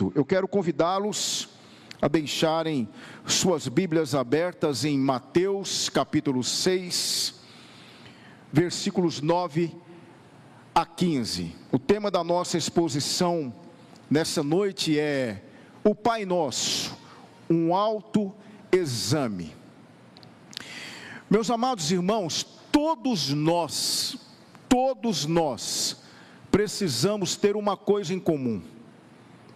culto, eu quero convidá-los a deixarem suas Bíblias abertas em Mateus capítulo 6, versículos 9 a 15. O tema da nossa exposição nessa noite é o Pai Nosso, um autoexame. Meus amados irmãos, todos nós precisamos ter uma coisa em comum.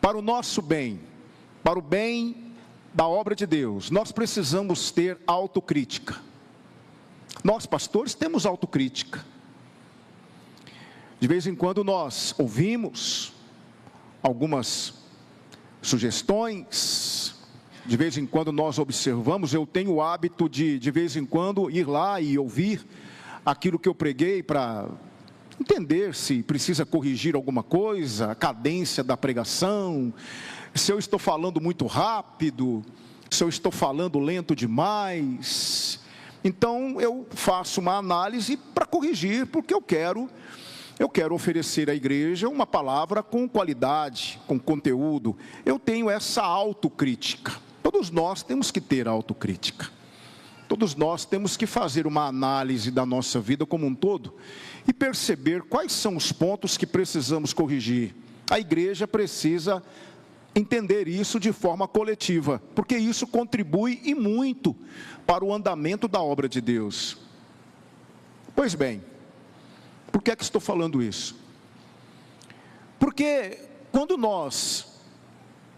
Para o nosso bem, para o bem da obra de Deus, nós precisamos ter autocrítica. Nós, pastores, temos autocrítica. De vez em quando nós ouvimos algumas sugestões, de vez em quando nós observamos. Eu tenho o hábito de vez em quando ir lá e ouvir aquilo que eu preguei para entender se precisa corrigir alguma coisa, a cadência da pregação, se eu estou falando muito rápido, se eu estou falando lento demais. Então eu faço uma análise para corrigir, porque eu quero oferecer à igreja uma palavra com qualidade, com conteúdo. Eu tenho essa autocrítica. Todos nós temos que ter autocrítica. Todos nós temos que fazer uma análise da nossa vida como um todo e perceber quais são os pontos que precisamos corrigir. A igreja precisa entender isso de forma coletiva, porque isso contribui e muito para o andamento da obra de Deus. Pois bem, por que é que estou falando isso? Porque quando nós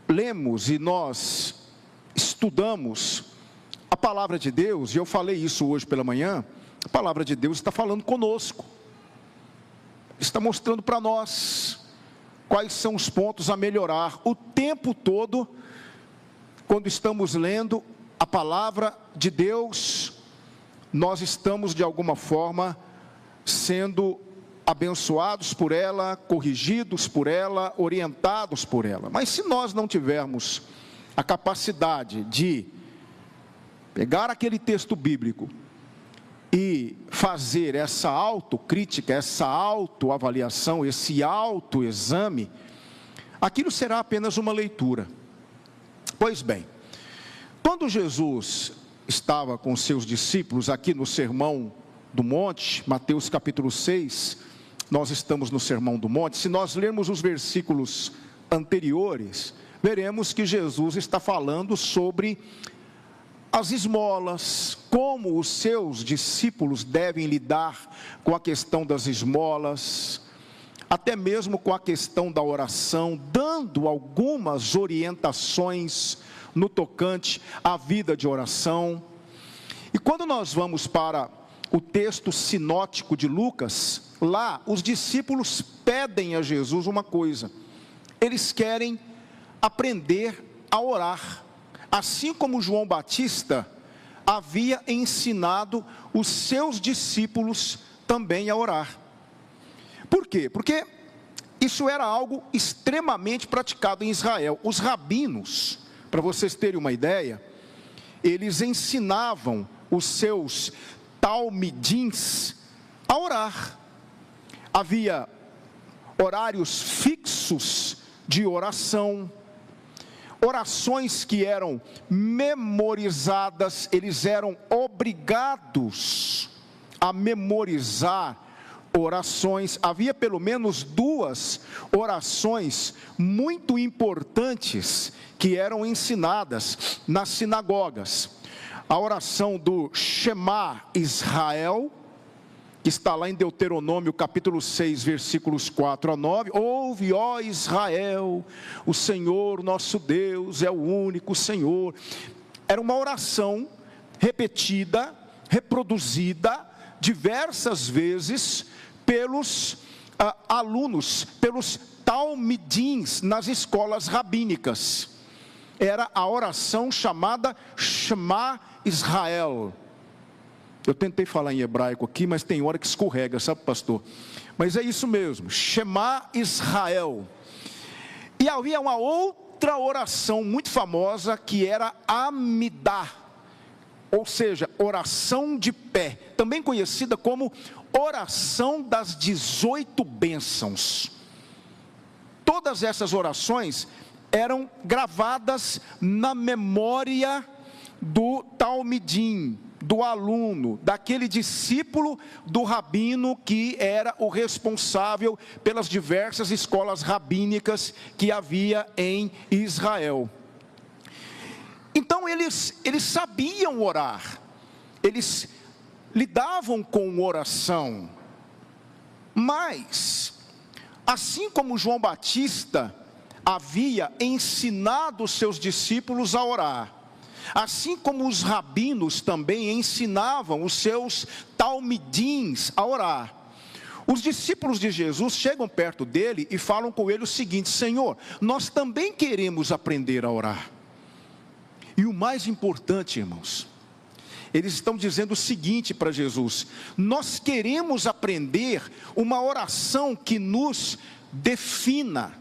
lemos e nós estudamos a palavra de Deus, e eu falei isso hoje pela manhã, a palavra de Deus está falando conosco, está mostrando para nós quais são os pontos a melhorar. O tempo todo, quando estamos lendo a palavra de Deus, nós estamos de alguma forma sendo abençoados por ela, corrigidos por ela, orientados por ela. Mas se nós não tivermos a capacidade de pegar aquele texto bíblico e fazer essa autocrítica, essa autoavaliação, esse autoexame, aquilo será apenas uma leitura. Pois bem, quando Jesus estava com seus discípulos aqui no Sermão do Monte, Mateus capítulo 6, nós estamos no Sermão do Monte. Se nós lermos os versículos anteriores, veremos que Jesus está falando sobre as esmolas, como os seus discípulos devem lidar com a questão das esmolas, até mesmo com a questão da oração, dando algumas orientações no tocante à vida de oração. E quando nós vamos para o texto sinótico de Lucas, lá os discípulos pedem a Jesus uma coisa: eles querem aprender a orar, assim como João Batista havia ensinado os seus discípulos também a orar. Por quê? Porque isso era algo extremamente praticado em Israel. Os rabinos, para vocês terem uma ideia, eles ensinavam os seus talmidins a orar. Havia horários fixos de oração, orações que eram memorizadas, eles eram obrigados a memorizar orações. Havia pelo menos 2 orações muito importantes que eram ensinadas nas sinagogas. A oração do Shema Israel, que está lá em Deuteronômio capítulo 6, versículos 4 a 9. Ouve, ó Israel, o Senhor nosso Deus é o único Senhor. Era uma oração repetida, reproduzida diversas vezes pelos alunos, pelos talmidins nas escolas rabínicas. Era a oração chamada Shema Israel. Eu tentei falar em hebraico aqui, mas tem hora que escorrega, sabe, pastor? Mas é isso mesmo, Shema Israel. E havia uma outra oração muito famosa, que era Amidá, ou seja, oração de pé, também conhecida como oração das 18 bênçãos. Todas essas orações eram gravadas na memória do talmidim, do aluno, daquele discípulo do rabino que era o responsável pelas diversas escolas rabínicas que havia em Israel. Então eles sabiam orar, eles lidavam com oração, mas assim como João Batista havia ensinado os seus discípulos a orar, assim como os rabinos também ensinavam os seus talmidins a orar, os discípulos de Jesus chegam perto dele e falam com ele o seguinte: Senhor, nós também queremos aprender a orar. E o mais importante, irmãos, eles estão dizendo o seguinte para Jesus: nós queremos aprender uma oração que nos defina,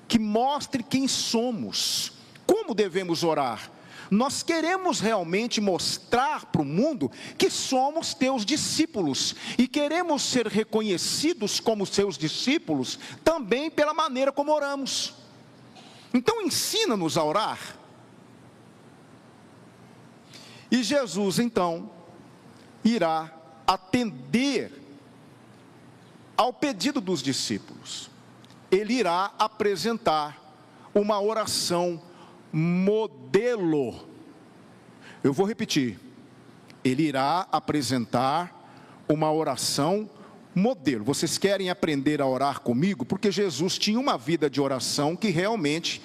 que mostre quem somos, como devemos orar. Nós queremos realmente mostrar para o mundo que somos teus discípulos, e queremos ser reconhecidos como seus discípulos também pela maneira como oramos. Então ensina-nos a orar. E Jesus então irá atender ao pedido dos discípulos. Ele irá apresentar uma oração modelo. Eu vou repetir. Ele irá apresentar uma oração modelo. Vocês querem aprender a orar comigo? Porque Jesus tinha uma vida de oração que realmente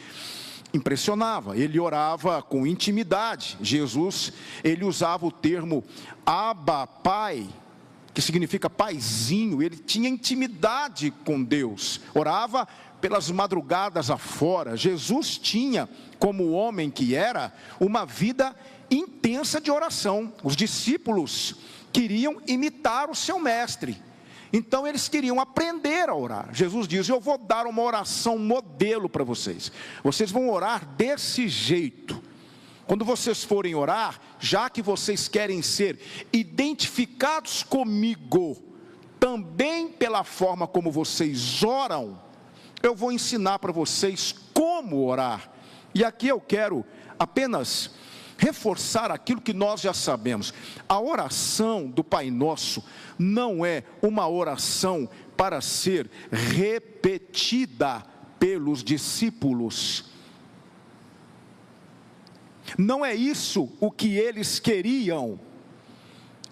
impressionava. Ele orava com intimidade. Jesus, ele usava o termo Abba, Pai, que significa paizinho. Ele tinha intimidade com Deus, orava pelas madrugadas afora. Jesus tinha, como homem que era, uma vida intensa de oração. Os discípulos queriam imitar o seu mestre, então eles queriam aprender a orar. Jesus diz: eu vou dar uma oração modelo para vocês. Vocês vão orar desse jeito. Quando vocês forem orar, já que vocês querem ser identificados comigo, também pela forma como vocês oram, eu vou ensinar para vocês como orar. E aqui eu quero apenas reforçar aquilo que nós já sabemos. A oração do Pai Nosso não é uma oração para ser repetida pelos discípulos. Não é isso o que eles queriam.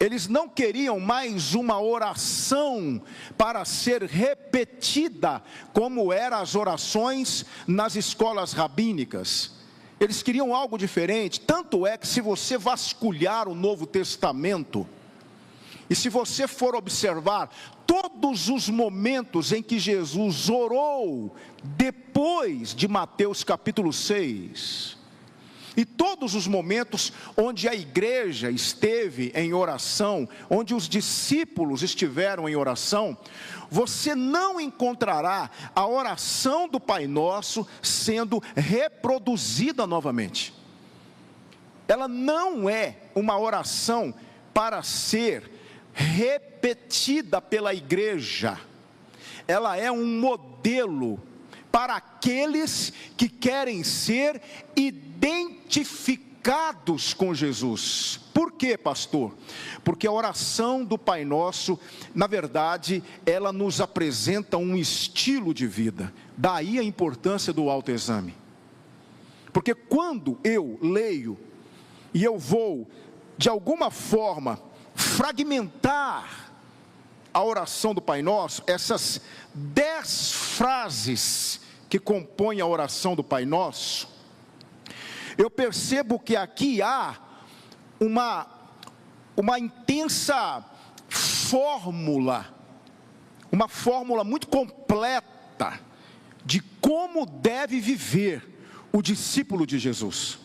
Eles não queriam mais uma oração para ser repetida, como eram as orações nas escolas rabínicas. Eles queriam algo diferente. Tanto é que, se você vasculhar o Novo Testamento, e se você for observar todos os momentos em que Jesus orou depois de Mateus capítulo 6, e todos os momentos onde a igreja esteve em oração, onde os discípulos estiveram em oração, você não encontrará a oração do Pai Nosso sendo reproduzida novamente. Ela não é uma oração para ser repetida pela igreja. Ela é um modelo para aqueles que querem ser identificados com Jesus. Por quê, pastor? Porque a oração do Pai Nosso, na verdade, ela nos apresenta um estilo de vida. Daí a importância do autoexame. Porque quando eu leio e eu vou, de alguma forma, fragmentar a oração do Pai Nosso, essas 10 frases que compõem a oração do Pai Nosso, eu percebo que aqui há uma intensa fórmula, uma fórmula muito completa de como deve viver o discípulo de Jesus.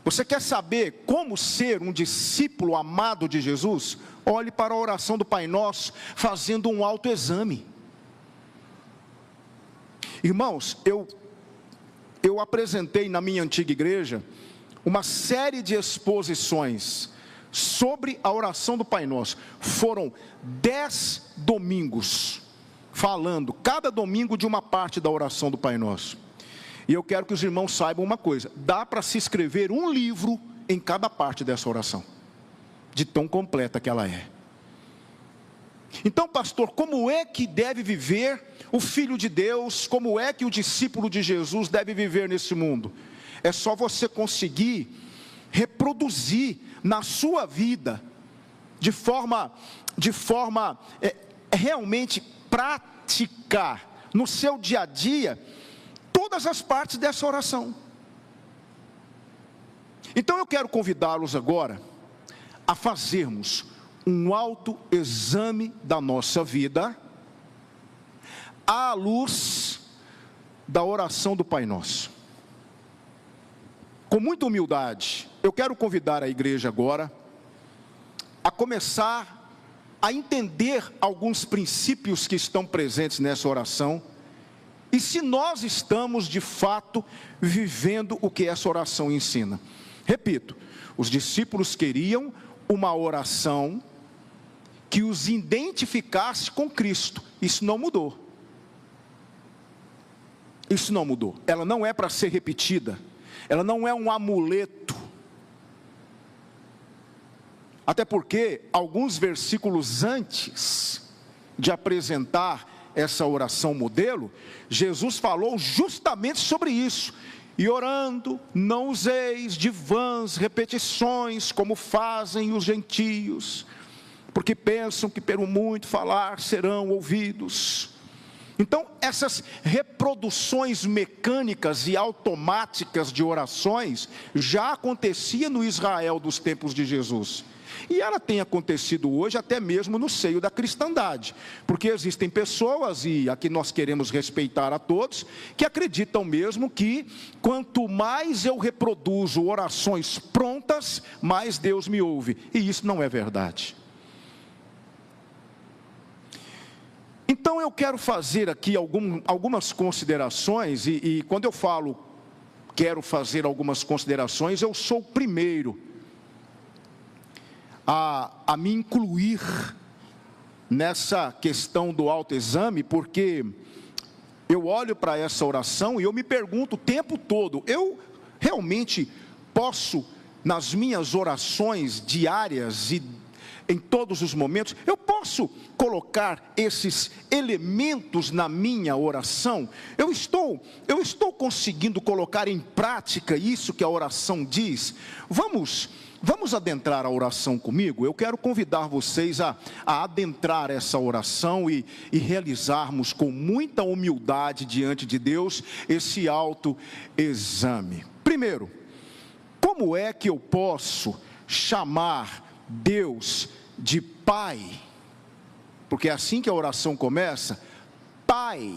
Você quer saber como ser um discípulo amado de Jesus? Olhe para a oração do Pai Nosso, fazendo um autoexame. Irmãos, eu apresentei na minha antiga igreja uma série de exposições sobre a oração do Pai Nosso. Foram 10 domingos, falando cada domingo de uma parte da oração do Pai Nosso. E eu quero que os irmãos saibam uma coisa: dá para se escrever um livro em cada parte dessa oração, de tão completa que ela é. Então, pastor, como é que deve viver o Filho de Deus? Como é que o discípulo de Jesus deve viver nesse mundo? É só você conseguir reproduzir na sua vida, de forma realmente praticar no seu dia a dia, todas as partes dessa oração. Então eu quero convidá-los agora a fazermos um autoexame da nossa vida, à luz da oração do Pai Nosso. Com muita humildade, eu quero convidar a igreja agora a começar a entender alguns princípios que estão presentes nessa oração, e se nós estamos de fato vivendo o que essa oração ensina. Repito, os discípulos queriam uma oração que os identificasse com Cristo. Isso não mudou. Isso não mudou. Ela não é para ser repetida. Ela não é um amuleto. Até porque, alguns versículos antes de apresentar essa oração modelo, Jesus falou justamente sobre isso. E orando, não useis de vãs repetições, como fazem os gentios, porque pensam que pelo muito falar serão ouvidos. Então, essas reproduções mecânicas e automáticas de orações já acontecia no Israel dos tempos de Jesus. E ela tem acontecido hoje até mesmo no seio da cristandade, porque existem pessoas, e aqui nós queremos respeitar a todos, que acreditam mesmo que quanto mais eu reproduzo orações prontas, mais Deus me ouve, e isso não é verdade. Então eu quero fazer aqui algumas considerações, e quando eu falo quero fazer algumas considerações, eu sou o primeiro a me incluir nessa questão do autoexame, porque eu olho para essa oração e eu me pergunto o tempo todo: eu realmente posso, nas minhas orações diárias e em todos os momentos, eu posso colocar esses elementos na minha oração? Eu estou conseguindo colocar em prática isso que a oração diz? Vamos adentrar a oração comigo? Eu quero convidar vocês a adentrar essa oração e realizarmos com muita humildade diante de Deus esse autoexame. Primeiro, como é que eu posso chamar Deus de Pai? Porque é assim que a oração começa: Pai.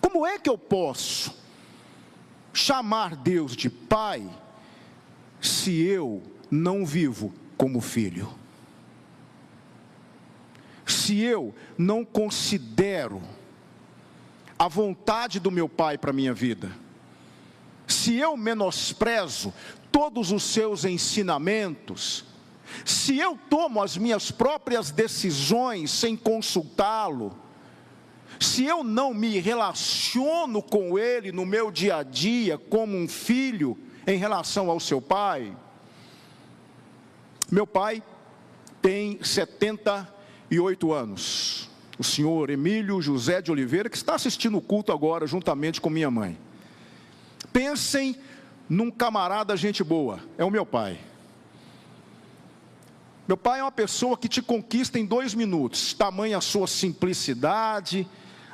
Como é que eu posso chamar Deus de Pai se eu não vivo como filho? Se eu não considero a vontade do meu Pai para a minha vida? Se eu menosprezo todos os seus ensinamentos? Se eu tomo as minhas próprias decisões sem consultá-lo? Se eu não me relaciono com Ele no meu dia a dia como um filho em relação ao seu pai? Meu pai tem 78 anos. O senhor Emílio José de Oliveira, que está assistindo o culto agora juntamente com minha mãe. Pensem num camarada gente boa, é o meu pai. Meu pai é uma pessoa que te conquista em 2 minutos, tamanha a sua simplicidade,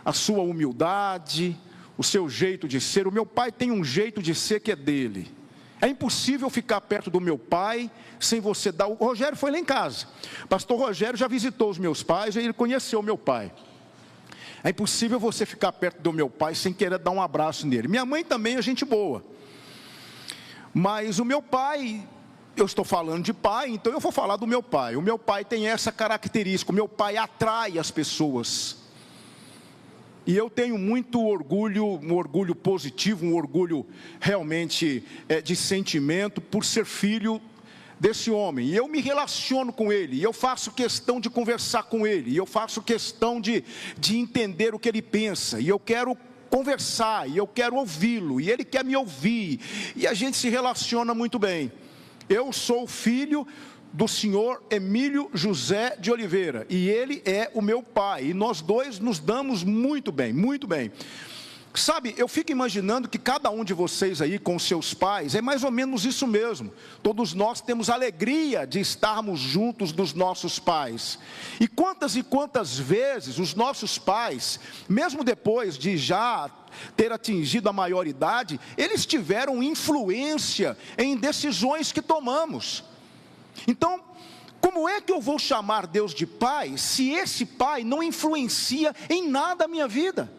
a sua humildade, o seu jeito de ser. O meu pai tem um jeito de ser que é dele. É impossível ficar perto do meu pai sem você dar... O Rogério foi lá em casa. Pastor Rogério já visitou os meus pais e ele conheceu o meu pai. É impossível você ficar perto do meu pai sem querer dar um abraço nele. Minha mãe também é gente boa. Mas o meu pai... Eu estou falando de pai, então eu vou falar do meu pai. O meu pai tem essa característica: o meu pai atrai as pessoas. E eu tenho muito orgulho, um orgulho positivo, um orgulho realmente de sentimento, por ser filho desse homem. E eu me relaciono com ele, e eu faço questão de conversar com ele, e eu faço questão de entender o que ele pensa. E eu quero conversar, e eu quero ouvi-lo, e ele quer me ouvir, e a gente se relaciona muito bem. Eu sou filho do senhor Emílio José de Oliveira, e ele é o meu pai, e nós dois nos damos muito bem, muito bem. Sabe, eu fico imaginando que cada um de vocês aí com seus pais, é mais ou menos isso mesmo. Todos nós temos alegria de estarmos juntos dos nossos pais. E quantas vezes os nossos pais, mesmo depois de já ter atingido a maioridade, eles tiveram influência em decisões que tomamos. Então, como é que eu vou chamar Deus de pai, se esse pai não influencia em nada a minha vida?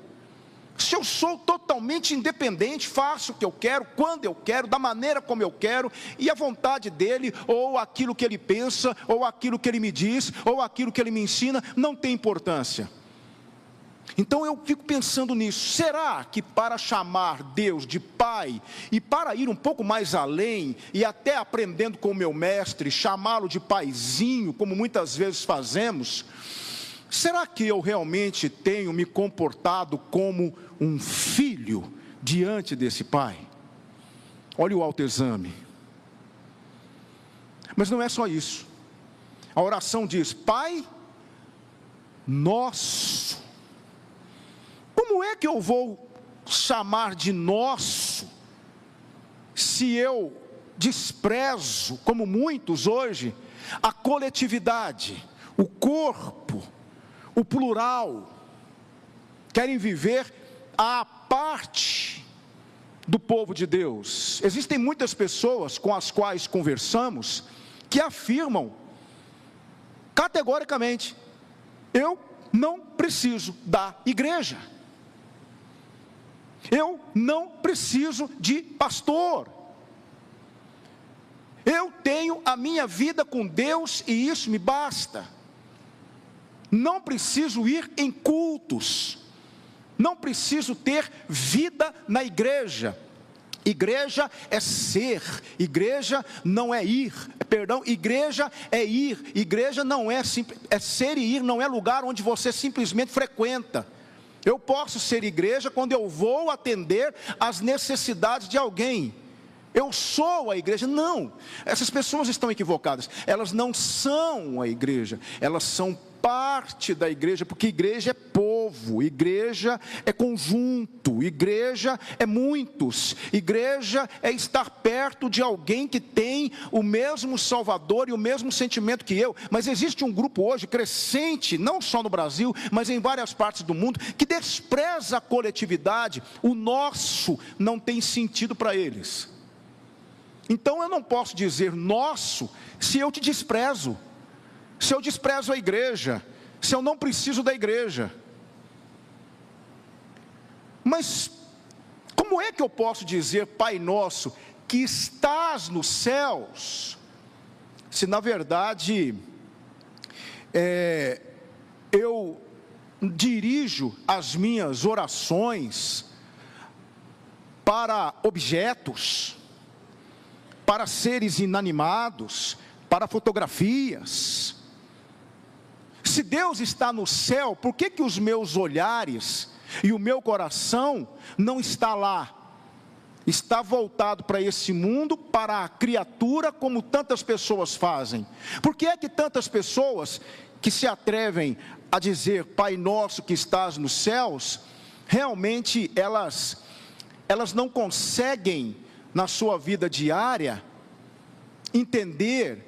Se eu sou totalmente independente, faço o que eu quero, quando eu quero, da maneira como eu quero, e a vontade dele, ou aquilo que ele pensa, ou aquilo que ele me diz, ou aquilo que ele me ensina, não tem importância. Então eu fico pensando nisso, será que para chamar Deus de pai, e para ir um pouco mais além, e até aprendendo com o meu mestre, chamá-lo de paizinho, como muitas vezes fazemos, será que eu realmente tenho me comportado como um filho diante desse pai? Olha o autoexame. Mas não é só isso. A oração diz: Pai nosso. Como é que eu vou chamar de nosso, se eu desprezo, como muitos hoje, a coletividade, o corpo, o plural, querem viver à parte do povo de Deus? Existem muitas pessoas com as quais conversamos, que afirmam, categoricamente, eu não preciso da igreja, eu não preciso de pastor, eu tenho a minha vida com Deus e isso me basta. Não preciso ir em cultos, não preciso ter vida na igreja. Igreja é ser, igreja não é ir, igreja é ir, igreja não é ser e ir, não é lugar onde você simplesmente frequenta. Eu posso ser igreja quando eu vou atender às necessidades de alguém. Eu sou a igreja. Não, essas pessoas estão equivocadas. Elas não são a igreja, elas são parte da igreja, porque igreja é povo, igreja é conjunto, igreja é muitos, igreja é estar perto de alguém que tem o mesmo Salvador e o mesmo sentimento que eu. Mas existe um grupo hoje crescente, não só no Brasil, mas em várias partes do mundo, que despreza a coletividade. O nosso não tem sentido para eles. Então eu não posso dizer nosso se eu te desprezo, se eu desprezo a igreja, se eu não preciso da igreja. Mas como é que eu posso dizer Pai nosso que estás nos céus, se na verdade eu dirijo as minhas orações para objetos, para seres inanimados, para fotografias? Se Deus está no céu, por que que os meus olhares e o meu coração não está lá? Está voltado para esse mundo, para a criatura, como tantas pessoas fazem. Por que é que tantas pessoas que se atrevem a dizer Pai nosso que estás nos céus, realmente elas não conseguem na sua vida diária entender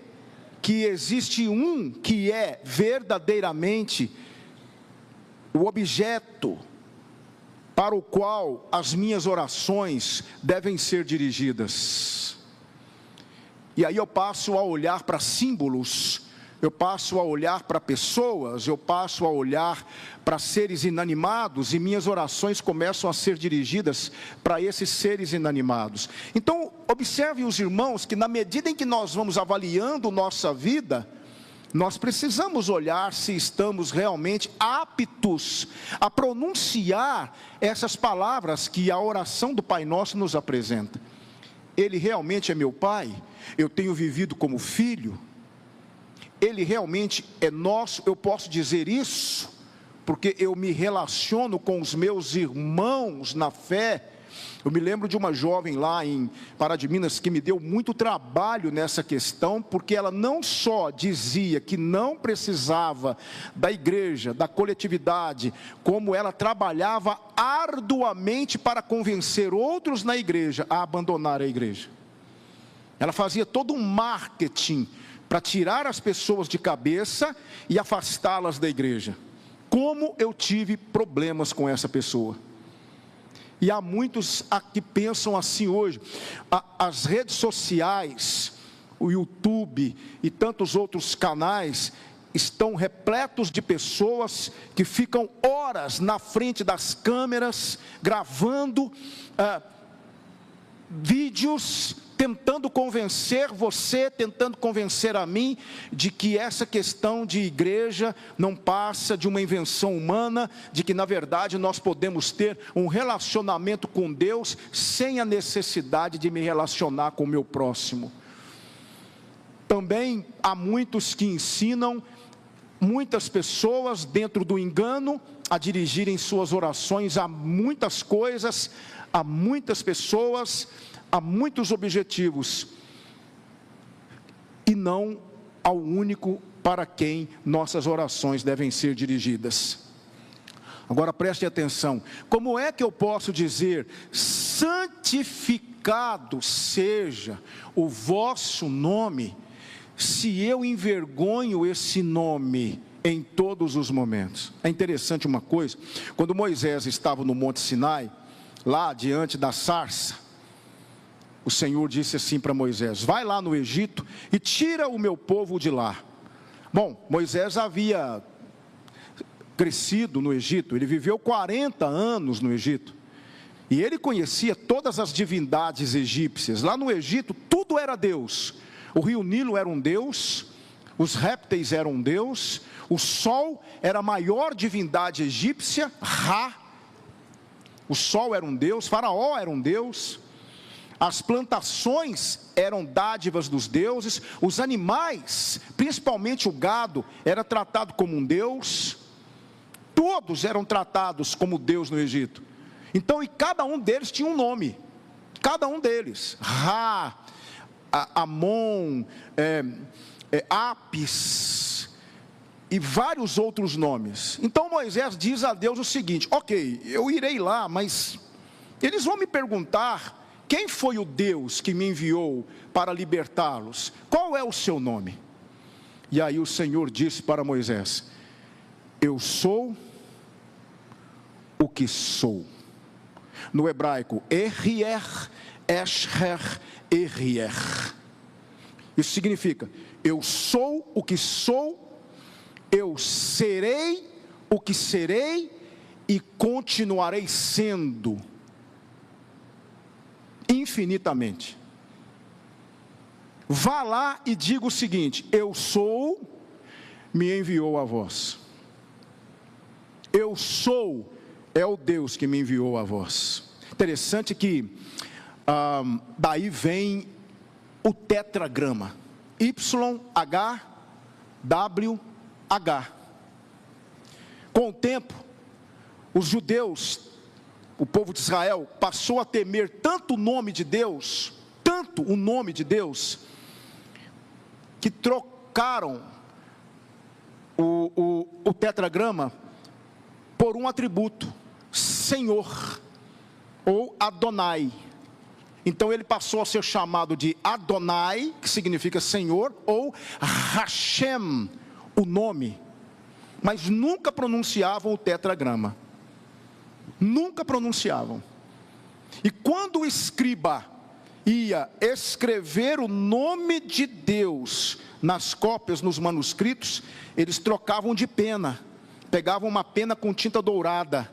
que existe um que é verdadeiramente o objeto para o qual as minhas orações devem ser dirigidas? E aí eu passo a olhar para símbolos, eu passo a olhar para pessoas, eu passo a olhar para seres inanimados, e minhas orações começam a ser dirigidas para esses seres inanimados. Então, observem os irmãos que na medida em que nós vamos avaliando nossa vida, nós precisamos olhar se estamos realmente aptos a pronunciar essas palavras que a oração do Pai Nosso nos apresenta. Ele realmente é meu Pai? Eu tenho vivido como filho? Ele realmente é nosso? Eu posso dizer isso? porque eu me relaciono com os meus irmãos na fé. Eu me lembro de uma jovem lá em Pará de Minas que me deu muito trabalho nessa questão, porque ela não só dizia que não precisava da igreja, da coletividade, como ela trabalhava arduamente para convencer outros na igreja a abandonar a igreja. Ela fazia todo um marketing para tirar as pessoas de cabeça e afastá-las da igreja. Como eu tive problemas com essa pessoa. E há muitos que pensam assim hoje. As redes sociais, o YouTube e tantos outros canais estão repletos de pessoas que ficam horas na frente das câmeras, gravando vídeos, tentando convencer você, tentando convencer a mim, de que essa questão de igreja não passa de uma invenção humana, de que na verdade nós podemos ter um relacionamento com Deus, sem a necessidade de me relacionar com o meu próximo. Também há muitos que ensinam muitas pessoas dentro do engano a dirigirem suas orações a muitas coisas, a muitas pessoas, há muitos objetivos, e não ao único para quem nossas orações devem ser dirigidas. Agora preste atenção, como é que eu posso dizer, santificado seja o vosso nome, se eu envergonho esse nome em todos os momentos? É interessante uma coisa, quando Moisés estava no Monte Sinai, lá diante da sarça, o Senhor disse assim para Moisés: vai lá no Egito e tira o meu povo de lá. Bom, Moisés havia crescido no Egito, ele viveu 40 anos no Egito, e ele conhecia todas as divindades egípcias. Lá no Egito tudo era Deus, o rio Nilo era um Deus, os répteis eram um Deus, o sol era a maior divindade egípcia, Ra, o sol era um Deus, Faraó era um Deus, as plantações eram dádivas dos deuses, os animais, principalmente o gado, era tratado como um deus, todos eram tratados como Deus no Egito. Então, e cada um deles tinha um nome, cada um deles, Ra, Amon, Apis, e vários outros nomes. Então Moisés diz a Deus o seguinte: ok, eu irei lá, mas eles vão me perguntar, quem foi o Deus que me enviou para libertá-los? Qual é o seu nome? E aí o Senhor disse para Moisés: eu sou o que sou. No hebraico, Erier, Esher, Erier. Isso significa, eu sou o que sou, eu serei o que serei e continuarei sendo infinitamente. Vá lá e diga o seguinte: eu sou, me enviou a vós. Eu sou, é o Deus que me enviou a vós. Interessante que daí vem o tetragrama, YHWH. Com o tempo, os judeus, o povo de Israel, passou a temer tanto o nome de Deus, tanto o nome de Deus, que trocaram o tetragrama por um atributo, Senhor, ou Adonai. Então ele passou a ser chamado de Adonai, que significa Senhor, ou Hashem, o nome, mas nunca pronunciavam o tetragrama. Nunca pronunciavam. E quando o escriba ia escrever o nome de Deus nas cópias, nos manuscritos, eles trocavam de pena, pegavam uma pena com tinta dourada,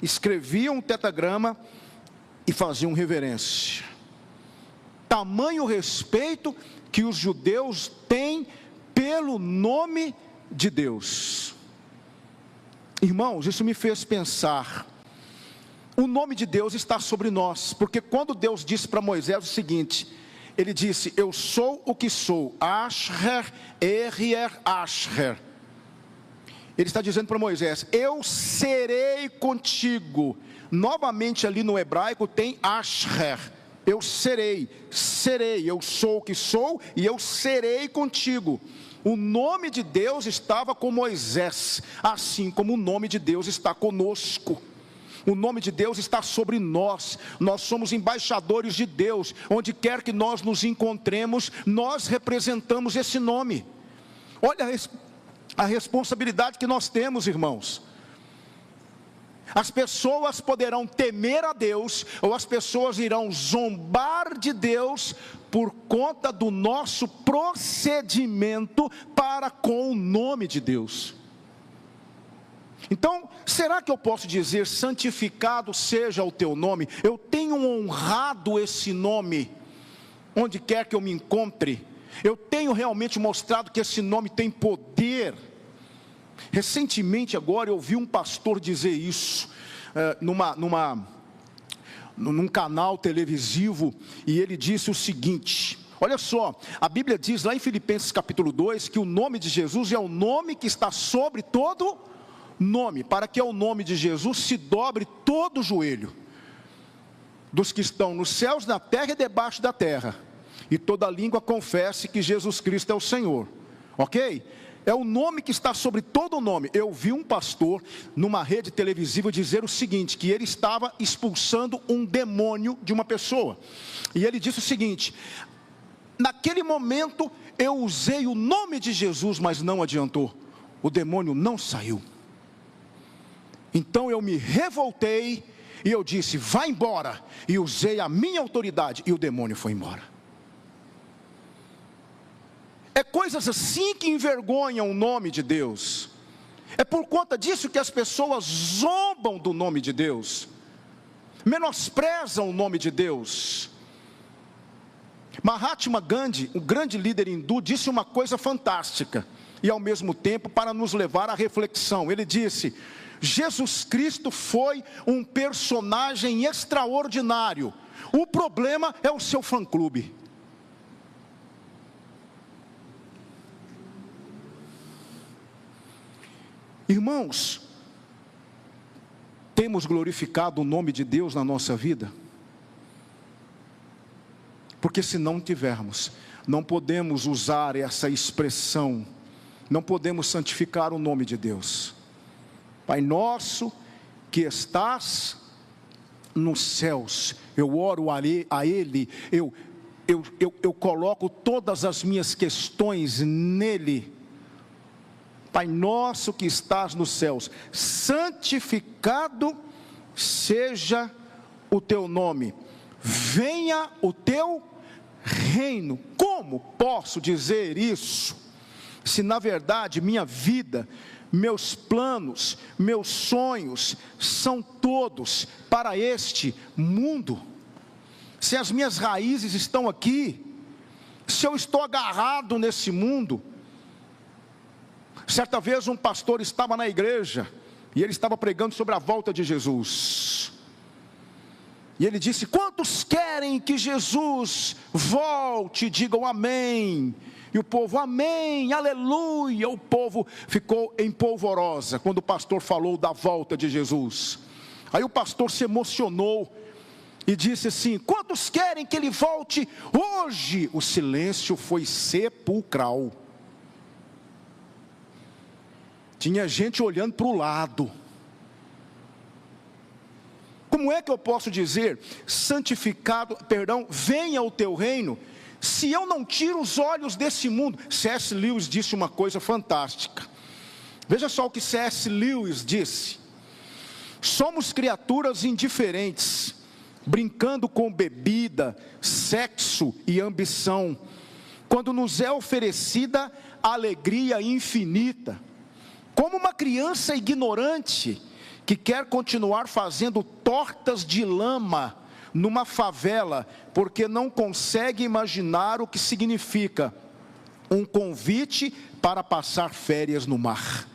escreviam o tetragrama e faziam reverência. Tamanho respeito que os judeus têm pelo nome de Deus. Irmãos, isso me fez pensar, o nome de Deus está sobre nós, porque quando Deus disse para Moisés o seguinte, ele disse: eu sou o que sou, Asher, Erier, Asher. ele está dizendo para Moisés: eu serei contigo. Novamente ali no hebraico tem asher, eu serei, eu sou o que sou e eu serei contigo. O nome de Deus estava com Moisés, assim como o nome de Deus está conosco. O nome de Deus está sobre nós. Nós somos embaixadores de Deus. Onde quer que nós nos encontremos, nós representamos esse nome. Olha a responsabilidade que nós temos, irmãos. As pessoas poderão temer a Deus, ou as pessoas irão zombar de Deus por conta do nosso procedimento para com o nome de Deus. Então, será que eu posso dizer: santificado seja o teu nome? Eu tenho honrado esse nome onde quer que eu me encontre. Eu tenho realmente mostrado que esse nome tem poder. Recentemente agora eu ouvi um pastor dizer isso num canal televisivo, e ele disse o seguinte: olha só, a Bíblia diz lá em Filipenses capítulo 2 que o nome de Jesus é o nome que está sobre todo nome, para que ao nome de Jesus se dobre todo o joelho dos que estão nos céus, na terra e debaixo da terra, e toda língua confesse que Jesus Cristo é o Senhor. Ok? É o nome que está sobre todo o nome. Eu vi um pastor numa rede televisiva dizer o seguinte, que ele estava expulsando um demônio de uma pessoa, e ele disse o seguinte: naquele momento eu usei o nome de Jesus, mas não adiantou, o demônio não saiu. Então eu me revoltei e eu disse: vai embora, e usei a minha autoridade, e o demônio foi embora. É coisas assim que envergonham o nome de Deus. É por conta disso que as pessoas zombam do nome de Deus, menosprezam o nome de Deus. Mahatma Gandhi, o grande líder hindu, disse uma coisa fantástica, e ao mesmo tempo para nos levar à reflexão. Ele disse: Jesus Cristo foi um personagem extraordinário, o problema é o seu fã-clube. Irmãos, temos glorificado o nome de Deus na nossa vida? Porque se não tivermos, não podemos usar essa expressão, não podemos santificar o nome de Deus. Pai nosso que estás nos céus, eu oro a Ele, eu coloco todas as minhas questões nele. Pai nosso que estás nos céus, santificado seja o teu nome, venha o teu reino. Como posso dizer isso, se na verdade minha vida, meus planos, meus sonhos, são todos para este mundo? Se as minhas raízes estão aqui, se eu estou agarrado nesse mundo. Certa vez um pastor estava na igreja, e ele estava pregando sobre a volta de Jesus, e ele disse: quantos querem que Jesus volte? Digam amém. E o povo: amém, aleluia. O povo ficou em polvorosa quando o pastor falou da volta de Jesus. Aí o pastor se emocionou e disse assim: quantos querem que ele volte hoje? O silêncio foi sepulcral. Tinha gente olhando para o lado. Como é que eu posso dizer venha o teu reino, se eu não tiro os olhos desse mundo? C.S. Lewis disse uma coisa fantástica. Veja só o que C.S. Lewis disse: somos criaturas indiferentes, brincando com bebida, sexo e ambição, quando nos é oferecida a alegria infinita. Como uma criança ignorante que quer continuar fazendo tortas de lama numa favela, porque não consegue imaginar o que significa um convite para passar férias no mar.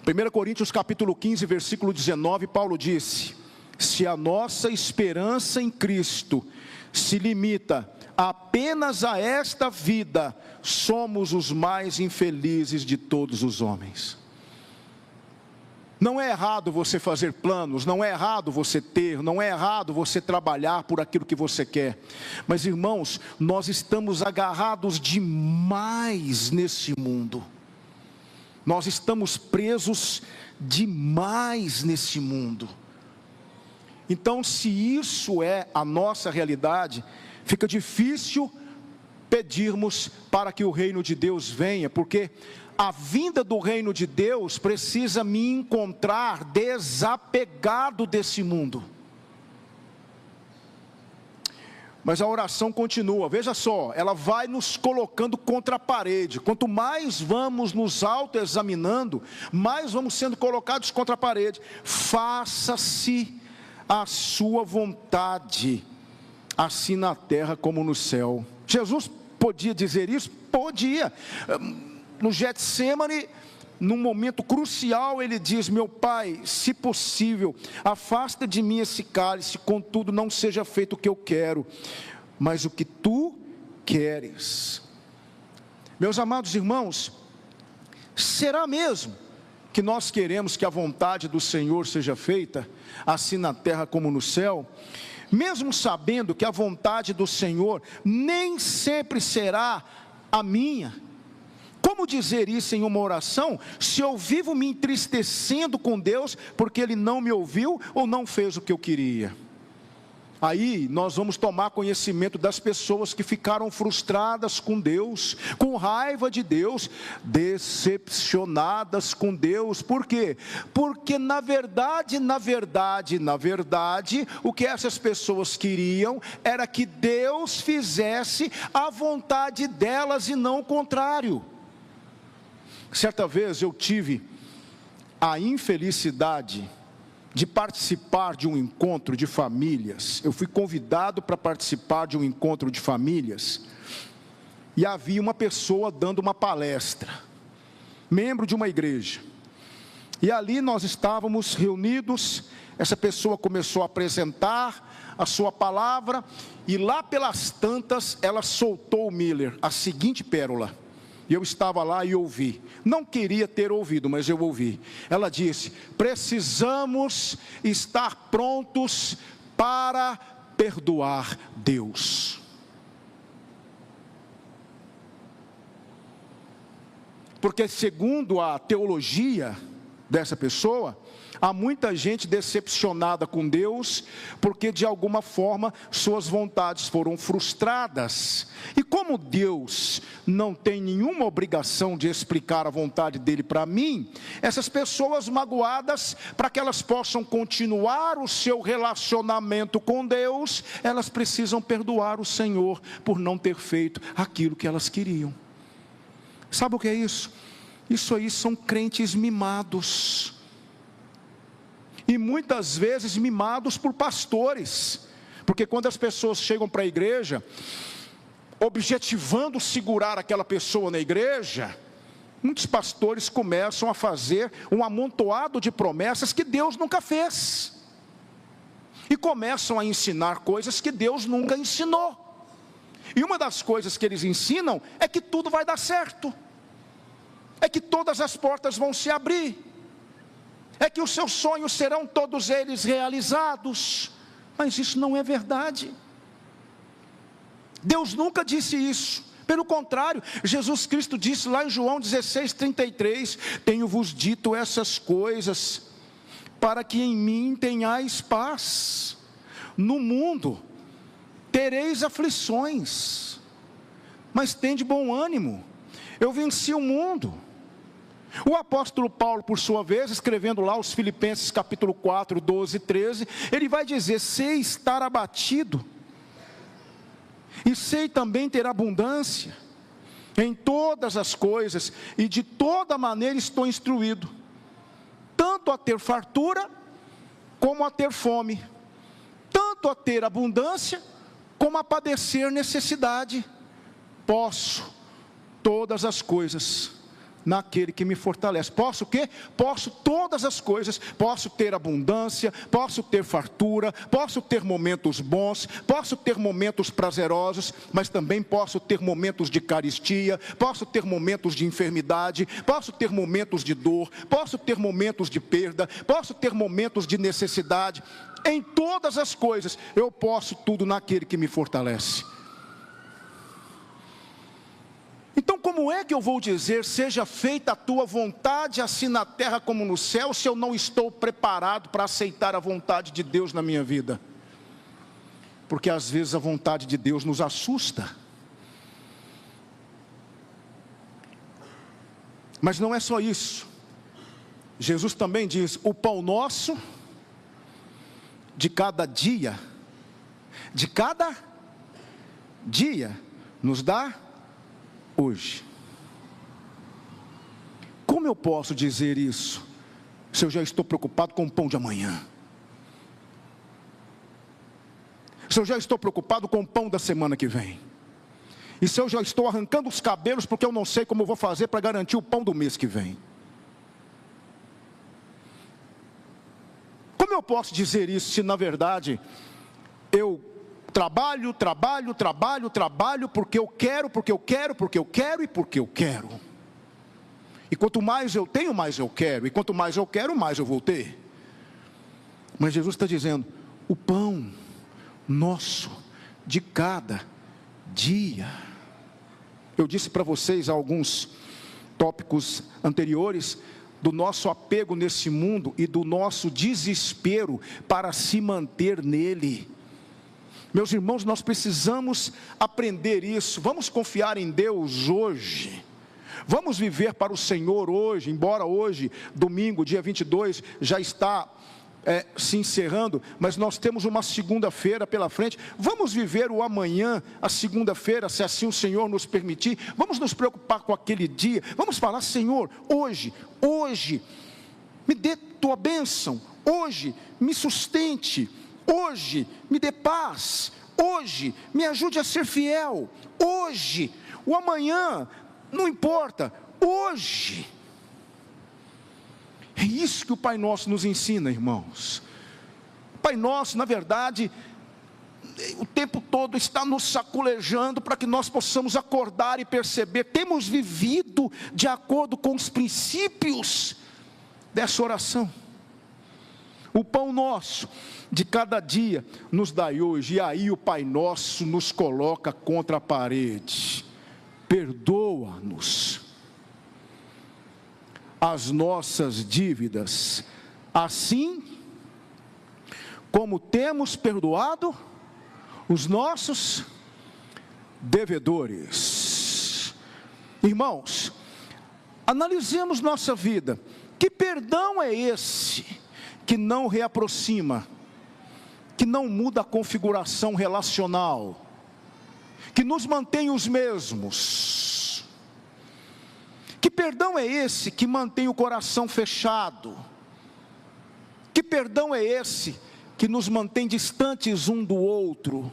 1 Coríntios capítulo 15, versículo 19, Paulo disse: se a nossa esperança em Cristo se limita apenas a esta vida, somos os mais infelizes de todos os homens. Não é errado você fazer planos, não é errado você ter, não é errado você trabalhar por aquilo que você quer. Mas irmãos, nós estamos agarrados demais nesse mundo. Nós estamos presos demais nesse mundo. Então, se isso é a nossa realidade, fica difícil pedirmos para que o reino de Deus venha, porque a vinda do reino de Deus precisa me encontrar desapegado desse mundo. Mas a oração continua, veja só, ela vai nos colocando contra a parede. Quanto mais vamos nos autoexaminando, mais vamos sendo colocados contra a parede. Faça-se a sua vontade, assim na terra como no céu. Jesus podia dizer isso? Podia. No Getsemane, num momento crucial, ele diz: meu Pai, se possível, afasta de mim esse cálice, contudo não seja feito o que eu quero, mas o que tu queres. Meus amados irmãos, será mesmo que nós queremos que a vontade do Senhor seja feita, assim na terra como no céu? Mesmo sabendo que a vontade do Senhor nem sempre será a minha. Como dizer isso em uma oração, se eu vivo me entristecendo com Deus, porque Ele não me ouviu ou não fez o que eu queria? Aí nós vamos tomar conhecimento das pessoas que ficaram frustradas com Deus, com raiva de Deus, decepcionadas com Deus. Por quê? Porque na verdade, o que essas pessoas queriam era que Deus fizesse a vontade delas e não o contrário. Certa vez eu tive a infelicidade de participar de um encontro de famílias. Eu fui convidado para participar de um encontro de famílias, e havia uma pessoa dando uma palestra, membro de uma igreja, e ali nós estávamos reunidos. Essa pessoa começou a apresentar a sua palavra, e lá pelas tantas, ela soltou o Miller, a seguinte pérola. E eu estava lá e ouvi. Não queria ter ouvido, mas eu ouvi. Ela disse: precisamos estar prontos para perdoar Deus. Porque segundo a teologia dessa pessoa, há muita gente decepcionada com Deus, porque de alguma forma suas vontades foram frustradas. E como Deus não tem nenhuma obrigação de explicar a vontade dele para mim, essas pessoas magoadas, para que elas possam continuar o seu relacionamento com Deus, elas precisam perdoar o Senhor por não ter feito aquilo que elas queriam. Sabe o que é isso? Isso aí são crentes mimados. E muitas vezes mimados por pastores, porque quando as pessoas chegam para a igreja, objetivando segurar aquela pessoa na igreja, muitos pastores começam a fazer um amontoado de promessas que Deus nunca fez, e começam a ensinar coisas que Deus nunca ensinou. E uma das coisas que eles ensinam é que tudo vai dar certo, é que todas as portas vão se abrir, é que os seus sonhos serão todos eles realizados. Mas isso não é verdade. Deus nunca disse isso. Pelo contrário, Jesus Cristo disse lá em João 16:33: tenho-vos dito essas coisas, para que em mim tenhais paz. No mundo tereis aflições, mas tende bom ânimo, eu venci o mundo. O apóstolo Paulo, por sua vez, escrevendo lá os Filipenses capítulo 4, 12 e 13, ele vai dizer: sei estar abatido, e sei também ter abundância em todas as coisas, e de toda maneira estou instruído, tanto a ter fartura, como a ter fome, tanto a ter abundância, como a padecer necessidade. Posso todas as coisas naquele que me fortalece. Posso o quê? Posso todas as coisas, posso ter abundância, posso ter fartura, posso ter momentos bons, posso ter momentos prazerosos, mas também posso ter momentos de carestia, posso ter momentos de enfermidade, posso ter momentos de dor, posso ter momentos de perda, posso ter momentos de necessidade. Em todas as coisas, eu posso tudo naquele que me fortalece. Então, como é que eu vou dizer, seja feita a tua vontade, assim na terra como no céu, se eu não estou preparado para aceitar a vontade de Deus na minha vida? Porque às vezes a vontade de Deus nos assusta. Mas não é só isso. Jesus também diz: o pão nosso de cada dia nos dá hoje. Como eu posso dizer isso, se eu já estou preocupado com o pão de amanhã? Se eu já estou preocupado com o pão da semana que vem? E se eu já estou arrancando os cabelos porque eu não sei como eu vou fazer para garantir o pão do mês que vem? Como eu posso dizer isso se na verdade eu trabalho porque eu quero e porque eu quero? E quanto mais eu tenho, mais eu quero. E quanto mais eu quero, mais eu vou ter. Mas Jesus está dizendo: o pão nosso de cada dia. Eu disse para vocês alguns tópicos anteriores do nosso apego nesse mundo e do nosso desespero para se manter nele. Meus irmãos, nós precisamos aprender isso. Vamos confiar em Deus hoje. Vamos viver para o Senhor hoje, embora hoje, domingo, dia 22, já está se encerrando, mas nós temos uma segunda-feira pela frente. Vamos viver o amanhã, a segunda-feira, se assim o Senhor nos permitir. Vamos nos preocupar com aquele dia. Vamos falar: Senhor, hoje, me dê tua bênção. Hoje, me sustente. Hoje, me dê paz. Hoje, me ajude a ser fiel. Hoje, o amanhã, não importa. Hoje. É isso que o Pai Nosso nos ensina, irmãos. O Pai Nosso, na verdade, o tempo todo está nos sacolejando para que nós possamos acordar e perceber: temos vivido de acordo com os princípios dessa oração. O pão nosso de cada dia nos dai hoje. E aí o Pai Nosso nos coloca contra a parede: perdoa-nos as nossas dívidas, assim como temos perdoado os nossos devedores. Irmãos, analisemos nossa vida. Que perdão é esse que não reaproxima, que não muda a configuração relacional, que nos mantém os mesmos? Que perdão é esse que mantém o coração fechado? Que perdão é esse que nos mantém distantes um do outro?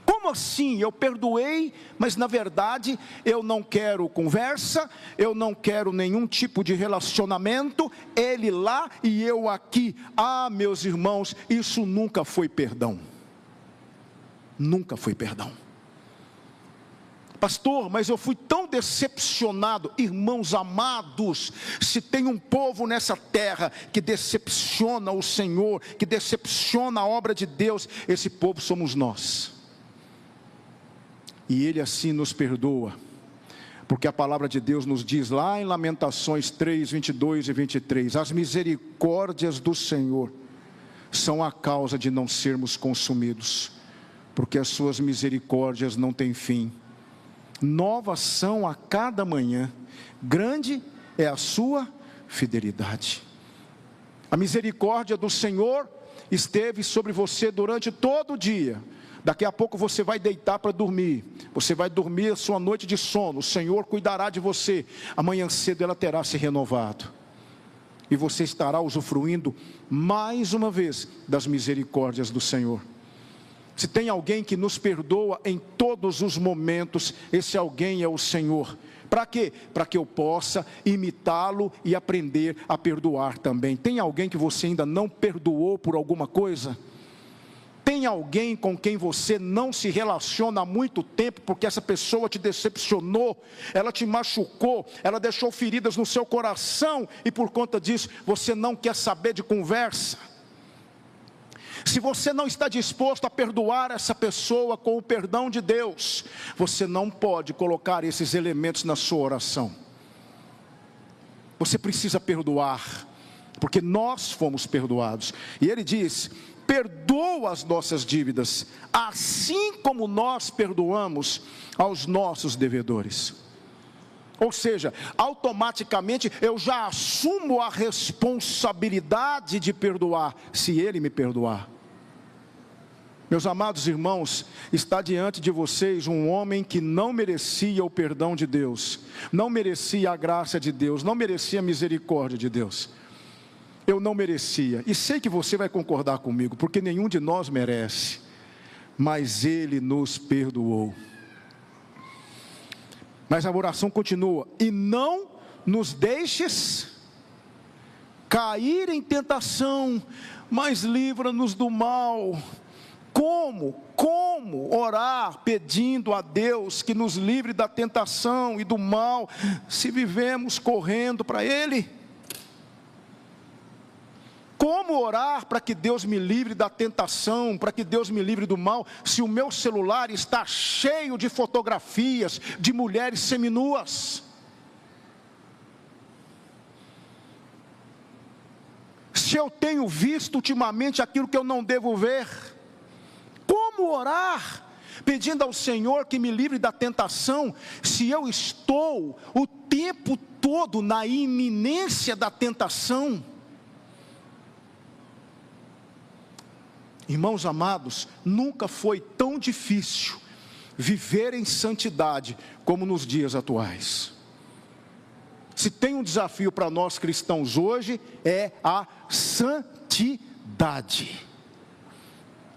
Como assim? Eu perdoei, mas na verdade eu não quero conversa, eu não quero nenhum tipo de relacionamento, ele lá e eu aqui. Ah, meus irmãos, isso nunca foi perdão. Nunca foi perdão. Pastor, mas eu fui tão decepcionado. Irmãos amados, se tem um povo nessa terra que decepciona o Senhor, que decepciona a obra de Deus, esse povo somos nós. E Ele assim nos perdoa, porque a palavra de Deus nos diz lá em Lamentações 3, 22 e 23, as misericórdias do Senhor são a causa de não sermos consumidos, porque as suas misericórdias não têm fim. Novas são a cada manhã, grande é a sua fidelidade. A misericórdia do Senhor esteve sobre você durante todo o dia. Daqui a pouco você vai deitar para dormir, você vai dormir a sua noite de sono, o Senhor cuidará de você, amanhã cedo ela terá se renovado, e você estará usufruindo mais uma vez das misericórdias do Senhor. Se tem alguém que nos perdoa em todos os momentos, esse alguém é o Senhor. Para quê? Para que eu possa imitá-lo e aprender a perdoar também. Tem alguém que você ainda não perdoou por alguma coisa? Tem alguém com quem você não se relaciona há muito tempo, porque essa pessoa te decepcionou, ela te machucou, ela deixou feridas no seu coração, e por conta disso, você não quer saber de conversa? Se você não está disposto a perdoar essa pessoa com o perdão de Deus, você não pode colocar esses elementos na sua oração. Você precisa perdoar, porque nós fomos perdoados. E ele diz: perdoa as nossas dívidas, assim como nós perdoamos aos nossos devedores. Ou seja, automaticamente eu já assumo a responsabilidade de perdoar, se Ele me perdoar. Meus amados irmãos, está diante de vocês um homem que não merecia o perdão de Deus, não merecia a graça de Deus, não merecia a misericórdia de Deus. Eu não merecia, e sei que você vai concordar comigo, porque nenhum de nós merece, mas Ele nos perdoou. Mas a oração continua: e não nos deixes cair em tentação, mas livra-nos do mal. Como orar pedindo a Deus que nos livre da tentação e do mal, se vivemos correndo para Ele? Como orar para que Deus me livre da tentação, para que Deus me livre do mal, se o meu celular está cheio de fotografias de mulheres seminuas? Se eu tenho visto ultimamente aquilo que eu não devo ver, como orar pedindo ao Senhor que me livre da tentação, se eu estou o tempo todo na iminência da tentação? Irmãos amados, nunca foi tão difícil viver em santidade como nos dias atuais. Se tem um desafio para nós cristãos hoje, é a santidade.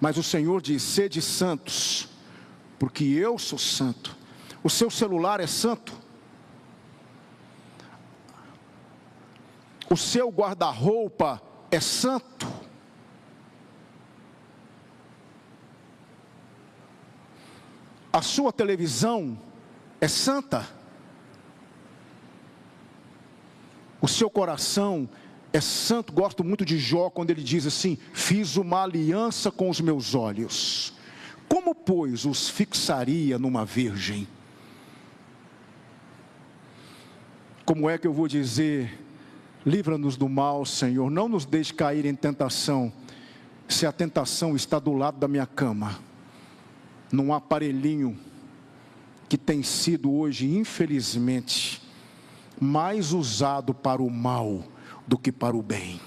Mas o Senhor diz: sede santos, porque eu sou santo. O seu celular é santo? O seu guarda-roupa é santo? A sua televisão é santa? O seu coração é santo? Gosto muito de Jó quando ele diz assim: fiz uma aliança com os meus olhos, como pois os fixaria numa virgem? Como é que eu vou dizer: livra-nos do mal, Senhor, não nos deixe cair em tentação, se a tentação está do lado da minha cama, num aparelhinho que tem sido hoje, infelizmente, mais usado para o mal do que para o bem.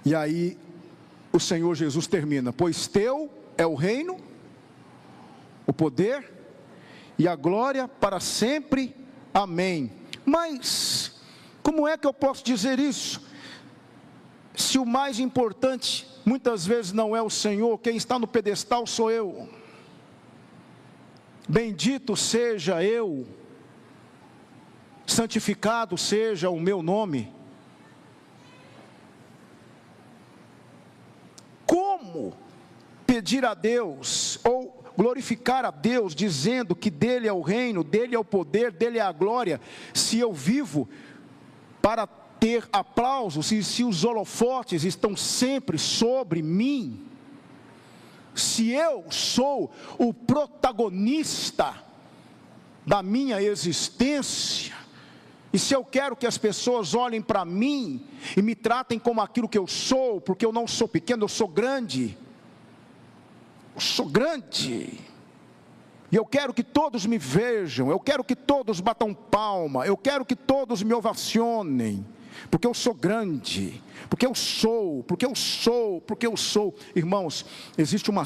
E aí o Senhor Jesus termina: pois teu é o reino, o poder e a glória para sempre, amém. Mas como é que eu posso dizer isso, se o mais importante muitas vezes não é o Senhor? Quem está no pedestal sou eu. Bendito seja eu, santificado seja o meu nome. Como pedir a Deus, ou glorificar a Deus, dizendo que dele é o reino, dele é o poder, dele é a glória, se eu vivo para ter aplausos, se os holofotes estão sempre sobre mim? Se eu sou o protagonista da minha existência, e se eu quero que as pessoas olhem para mim e me tratem como aquilo que eu sou, porque eu não sou pequeno, eu sou grande. Eu sou grande. E eu quero que todos me vejam, eu quero que todos batam palma, eu quero que todos me ovacionem, porque eu sou grande, porque eu sou. Irmãos, existe uma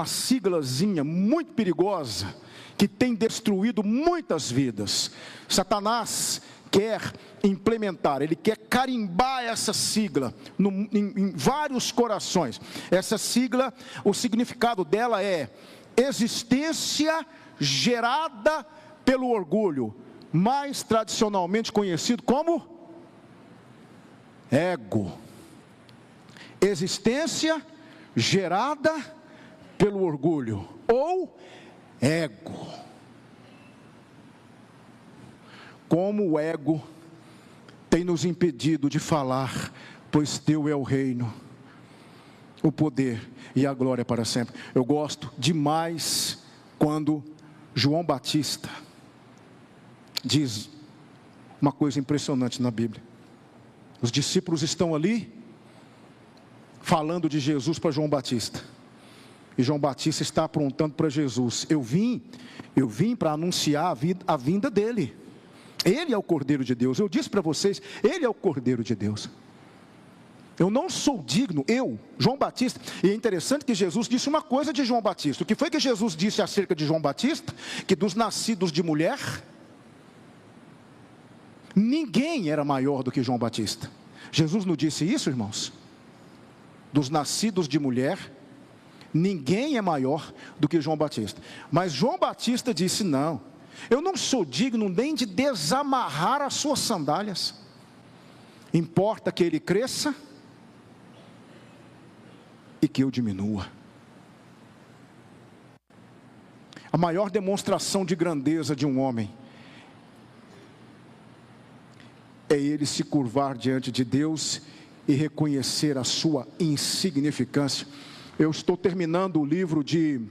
siglazinha muito perigosa, que tem destruído muitas vidas. Satanás quer implementar, ele quer carimbar essa sigla em vários corações. Essa sigla, o significado dela é existência gerada pelo orgulho, mais tradicionalmente conhecido como ego. Existência gerada pelo orgulho ou ego. Como o ego tem nos impedido de falar, pois teu é o reino, o poder e a glória para sempre. Eu gosto demais quando João Batista diz uma coisa impressionante na Bíblia. Os discípulos estão ali falando de Jesus para João Batista. E João Batista está apontando para Jesus. Eu vim para anunciar a vinda dele. Ele é o Cordeiro de Deus. Eu disse para vocês, ele é o Cordeiro de Deus. Eu não sou digno, João Batista. E é interessante que Jesus disse uma coisa de João Batista. O que foi que Jesus disse acerca de João Batista? Que dos nascidos de mulher, ninguém era maior do que João Batista. Jesus não disse isso, irmãos? Dos nascidos de mulher, ninguém é maior do que João Batista. Mas João Batista disse, não, eu não sou digno nem de desamarrar as suas sandálias. Importa que ele cresça e que eu diminua. A maior demonstração de grandeza de um homem é ele se curvar diante de Deus e reconhecer a sua insignificância. Eu estou terminando o livro de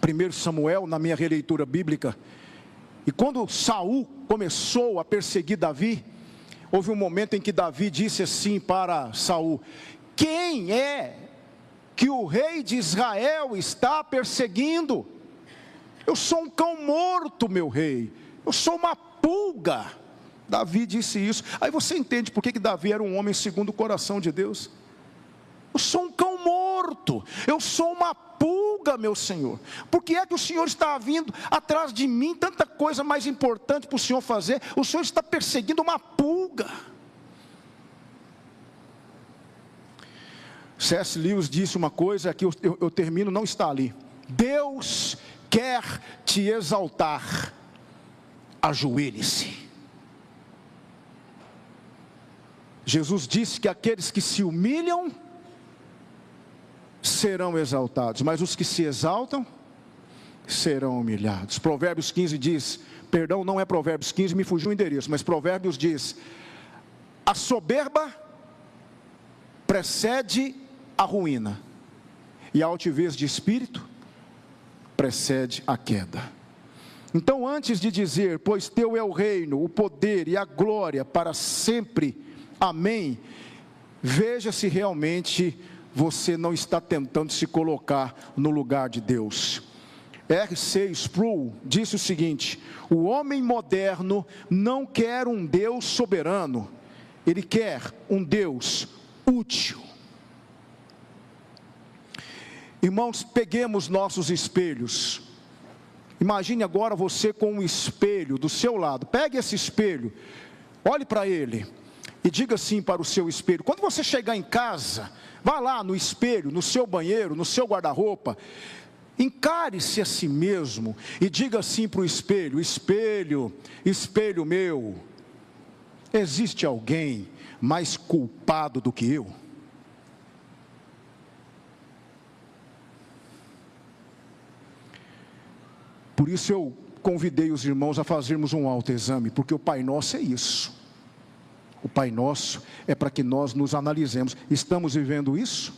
1 Samuel na minha releitura bíblica. E quando Saul começou a perseguir Davi, houve um momento em que Davi disse assim para Saul: quem é que o rei de Israel está perseguindo? Eu sou um cão morto, meu rei, eu sou uma pulga. Davi disse isso. Aí você entende por que Davi era um homem segundo o coração de Deus. Eu sou um cão morto, eu sou uma pulga, meu Senhor. Por que é que o Senhor está vindo atrás de mim? Tanta coisa mais importante para o Senhor fazer. O Senhor está perseguindo uma pulga. C.S. Lewis disse uma coisa que eu termino, não está ali. Deus quer te exaltar, ajoelhe-se. Jesus disse que aqueles que se humilham serão exaltados, mas os que se exaltam serão humilhados. Provérbios 15 diz, perdão, não é Provérbios 15, me fugiu o endereço, mas Provérbios diz: a soberba precede a ruína, e a altivez de espírito precede a queda. Então, antes de dizer, pois teu é o reino, o poder e a glória para sempre, amém, veja se realmente você não está tentando se colocar no lugar de Deus. R.C. Sproul disse o seguinte: o homem moderno não quer um Deus soberano, ele quer um Deus útil. Irmãos, peguemos nossos espelhos. Imagine agora você com um espelho do seu lado. Pegue esse espelho, olhe para ele e diga assim para o seu espelho. Quando você chegar em casa, vá lá no espelho, no seu banheiro, no seu guarda-roupa, encare-se a si mesmo e diga assim para o espelho: espelho, espelho meu, existe alguém mais culpado do que eu? Por isso eu convidei os irmãos a fazermos um autoexame, porque o Pai Nosso é isso. O Pai Nosso é para que nós nos analisemos. Estamos vivendo isso?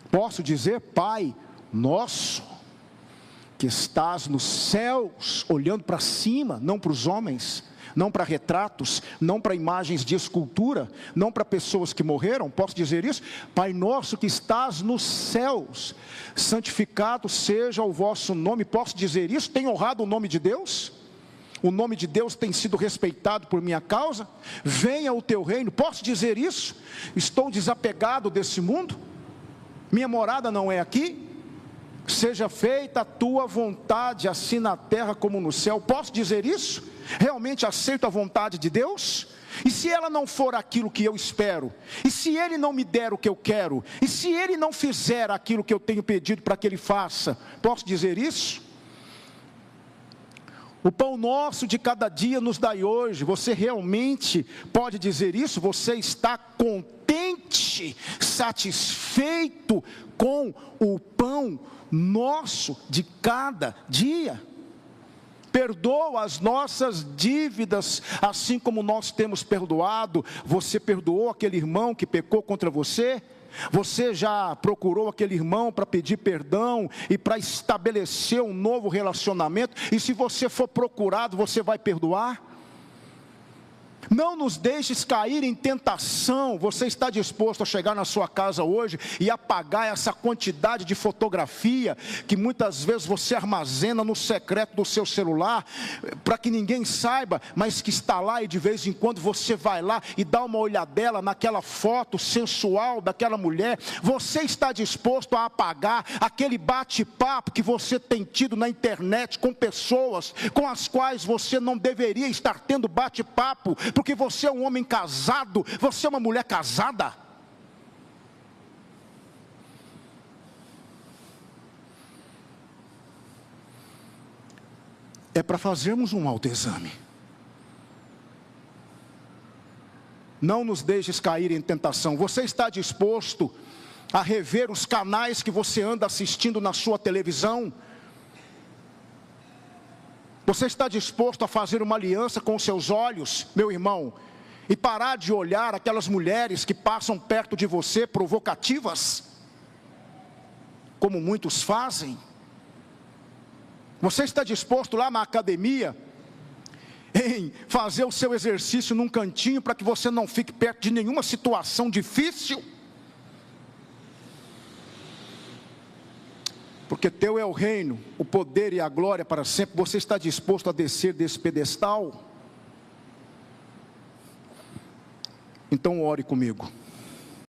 Posso dizer: Pai Nosso, que estás nos céus, olhando para cima, não para os homens, não para retratos, não para imagens de escultura, não para pessoas que morreram? Posso dizer isso? Pai Nosso que estás nos céus, santificado seja o vosso nome. Posso dizer isso? Tem honrado o nome de Deus? O nome de Deus tem sido respeitado por minha causa? Venha o teu reino. Posso dizer isso? Estou desapegado desse mundo? Minha morada não é aqui? Seja feita a tua vontade, assim na terra como no céu. Posso dizer isso? Realmente aceito a vontade de Deus? E se ela não for aquilo que eu espero? E se Ele não me der o que eu quero? E se Ele não fizer aquilo que eu tenho pedido para que Ele faça? Posso dizer isso? O pão nosso de cada dia nos dai hoje. Você realmente pode dizer isso? Você está contente, satisfeito com o pão nosso de cada dia? Perdoa as nossas dívidas, assim como nós temos perdoado. Você perdoou aquele irmão que pecou contra você? Você já procurou aquele irmão para pedir perdão e para estabelecer um novo relacionamento? E se você for procurado, você vai perdoar? Não nos deixes cair em tentação. Você está disposto a chegar na sua casa hoje e apagar essa quantidade de fotografia que muitas vezes você armazena no secreto do seu celular, para que ninguém saiba, mas que está lá, e de vez em quando você vai lá e dá uma olhadela naquela foto sensual daquela mulher? Você está disposto a apagar aquele bate-papo que você tem tido na internet com pessoas com as quais você não deveria estar tendo bate-papo, porque você é um homem casado, você é uma mulher casada? É para fazermos um autoexame. Não nos deixes cair em tentação. Você está disposto a rever os canais que você anda assistindo na sua televisão? Você está disposto a fazer uma aliança com os seus olhos, meu irmão, e parar de olhar aquelas mulheres que passam perto de você provocativas, como muitos fazem? Você está disposto lá na academia em fazer o seu exercício num cantinho para que você não fique perto de nenhuma situação difícil? Porque teu é o reino, o poder e a glória para sempre. Você está disposto a descer desse pedestal? Então ore comigo.